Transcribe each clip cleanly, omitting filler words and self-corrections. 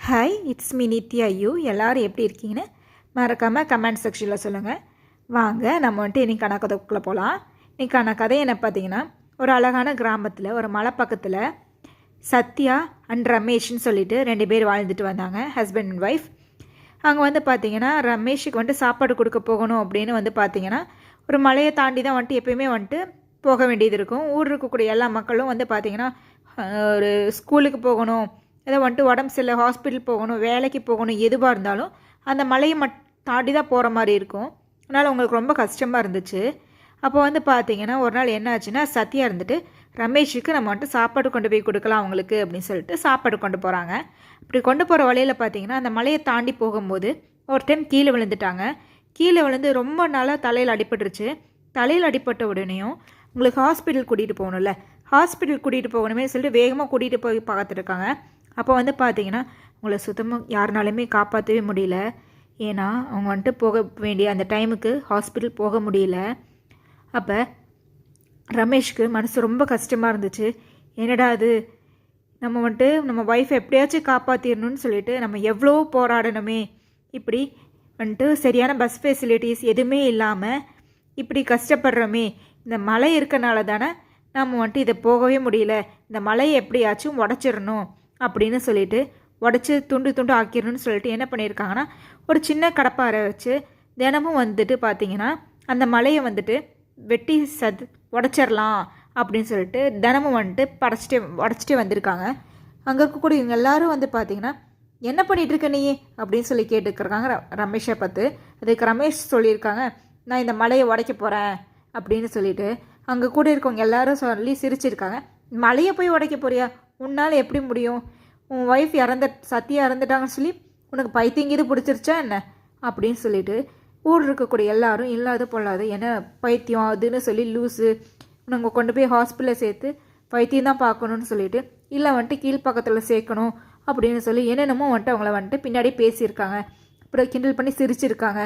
Hi, it's me Nithya. எல்லோரும் எப்படி இருக்கீங்கன்னு மறக்காமல் கமெண்ட் செக்ஷனில் சொல்லுங்கள். வாங்க நம்ம வந்துட்டு இன்றைக்கான கதைக்குள்ளே போகலாம். இன்றைக்கான கதை என்ன பார்த்தீங்கன்னா, ஒரு அழகான கிராமத்தில் ஒரு மலை பக்கத்தில் சத்யா அண்ட் ரமேஷ்னு சொல்லிட்டு 2 பேர் வாழ்ந்துட்டு வந்தாங்க, ஹஸ்பண்ட் அண்ட் ஒய்ஃப். அங்கே வந்து பார்த்திங்கன்னா ரமேஷுக்கு வந்துட்டு சாப்பாடு கொடுக்க போகணும் அப்படின்னு வந்து பார்த்திங்கன்னா ஒரு மலையை தாண்டி தான் வந்துட்டு எப்பயுமே வந்துட்டு போக வேண்டியது இருக்கும். ஊர் இருக்கக்கூடிய எல்லா மக்களும் வந்து பார்த்திங்கன்னா ஒரு ஸ்கூலுக்கு போகணும், ஏதோ வந்துட்டு உடம்பு சரியில்லை, ஹாஸ்பிட்டல் போகணும், வேலைக்கு போகணும், எதுவாக இருந்தாலும் அந்த மலையை தாண்டி தான் போகிற மாதிரி இருக்கும். அதனால் உங்களுக்கு ரொம்ப கஷ்டமாக இருந்துச்சு. அப்போ வந்து பார்த்தீங்கன்னா ஒரு நாள் என்ன ஆச்சுன்னா, சத்யா இருந்துட்டு ரமேஷுக்கு நம்ம வந்துட்டு சாப்பாடு கொண்டு போய் கொடுக்கலாம் அவங்களுக்கு அப்படின்னு சொல்லிட்டு சாப்பாடு கொண்டு போகிறாங்க. அப்படி கொண்டு போகிற வழியில் பார்த்தீங்கன்னா அந்த மலையை தாண்டி போகும்போது ஒரு டைம் கீழே விழுந்துட்டாங்க. கீழே விழுந்து ரொம்ப நாளாக தலையில் அடிபட்டுருச்சு. தலையில் அடிபட்ட உடனேயும் உங்களுக்கு ஹாஸ்பிட்டல் கூட்டிகிட்டு போகணும்ல, ஹாஸ்பிட்டல் கூட்டிகிட்டு போகணுமே சொல்லிட்டு வேகமாக கூட்டிகிட்டு போய் பார்த்துருக்காங்க. அப்போ வந்து பார்த்தீங்கன்னா உங்களை சுத்தமாக யாருனாலுமே காப்பாற்றவே முடியல. ஏன்னா அவங்க வந்துட்டு போக வேண்டிய அந்த டைமுக்கு ஹாஸ்பிட்டல் போக முடியல. அப்போ ரமேஷ்க்கு மனசு ரொம்ப கஷ்டமாக இருந்துச்சு. என்னடா அது, நம்ம வந்துட்டு நம்ம ஒய்ஃபை எப்படியாச்சும் காப்பாற்றிடணும்னு சொல்லிட்டு நம்ம எவ்வளோ போராடணுமே, இப்படி வந்துட்டு சரியான பஸ் ஃபெசிலிட்டிஸ் எதுவுமே இல்லாமல் இப்படி கஷ்டப்படுறோமே, இந்த மலை இருக்கனால தானே நம்ம வந்துட்டு இதை போகவே முடியல, இந்த மலையை எப்படியாச்சும் உடச்சிடணும் அப்படின்னு சொல்லிட்டு உடச்சி துண்டு துண்டு ஆக்கிடணும்னு சொல்லிட்டு என்ன பண்ணியிருக்காங்கன்னா ஒரு சின்ன கடப்பாரை வச்சு தினமும் வந்துட்டு பார்த்திங்கன்னா அந்த மலையை வந்துட்டு வெட்டி உடச்சிடலாம் அப்படின்னு சொல்லிட்டு தினமும் வந்துட்டு உடச்சிட்டே வந்திருக்காங்க. அங்கே இருக்கக்கூடிய இவங்க எல்லோரும் வந்து பார்த்திங்கன்னா என்ன பண்ணிகிட்ருக்க நீ அப்படின்னு சொல்லி கேட்டுருக்காங்க ரமேஷை பார்த்து. அதுக்கு ரமேஷ் சொல்லியிருக்காங்க, நான் இந்த மலையை உடைக்க போகிறேன் அப்படின்னு சொல்லிட்டு. அங்கே கூட இருக்கவங்க எல்லோரும் சொல்லி சிரிச்சிருக்காங்க. மலையை போய் உடைக்க போறியா, உன்னால் எப்படி முடியும், உன் ஒய்ஃப் சத்யா இறந்துட்டாங்கன்னு சொல்லி உனக்கு பைத்தியங்கிது பிடிச்சிருச்சா என்ன அப்படின்னு சொல்லிட்டு ஊர் இருக்கக்கூடிய எல்லாரும் இல்லாத பொல்லாது என்ன பைத்தியம் அதுன்னு சொல்லி லூஸு, உனக்கு கொண்டு போய் ஹாஸ்பிட்டலில் சேர்த்து பைத்தியம் தான் பார்க்கணுன்னு சொல்லிட்டு, இல்லை வந்துட்டு கீழ்ப்பக்கத்தில் சேர்க்கணும் அப்படின்னு சொல்லி என்னென்னமோ வந்துட்டு அவங்கள வந்துட்டு பின்னாடி பேசியிருக்காங்க. அப்புறம் கிண்டல் பண்ணி சிரிச்சிருக்காங்க,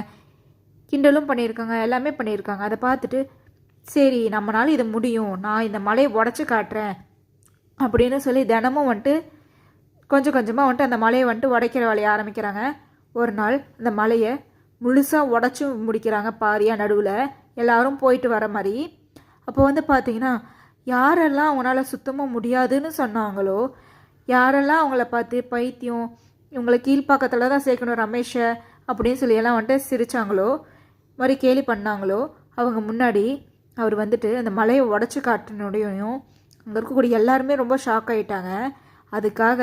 கிண்டலும் பண்ணியிருக்காங்க, எல்லாமே பண்ணியிருக்காங்க. அதை பார்த்துட்டு சரி நம்மளால இது முடியும், நான் இந்த மலையை உடச்சி காட்டுறேன் அப்படின்னு சொல்லி தினமும் வந்துட்டு கொஞ்சம் கொஞ்சமாக வந்துட்டு அந்த மலையை வந்துட்டு உடைக்கிற வேலையை ஆரம்பிக்கிறாங்க. ஒரு நாள் அந்த மலையை முழுசாக உடச்சி முடிக்கிறாங்க, பாரியாக நடுவில் எல்லோரும் போயிட்டு வர மாதிரி. அப்போ வந்து பார்த்திங்கன்னா யாரெல்லாம் அவங்களால சுத்தமாக முடியாதுன்னு சொன்னாங்களோ, யாரெல்லாம் அவங்கள பார்த்து பைத்தியம், இவங்களை கீழ்ப்பாக்கத்தில் தான் சேர்க்கணும் ரமேஷை அப்படின்னு சொல்லி எல்லாம் வந்துட்டு சிரித்தாங்களோ, மாதிரி கேலி பண்ணாங்களோ, அவங்க முன்னாடி அவர் வந்துட்டு அந்த மலையை உடச்சி காட்டினோடையும் அங்கே இருக்கக்கூடிய எல்லாருமே ரொம்ப ஷாக் ஆகிட்டாங்க. அதுக்காக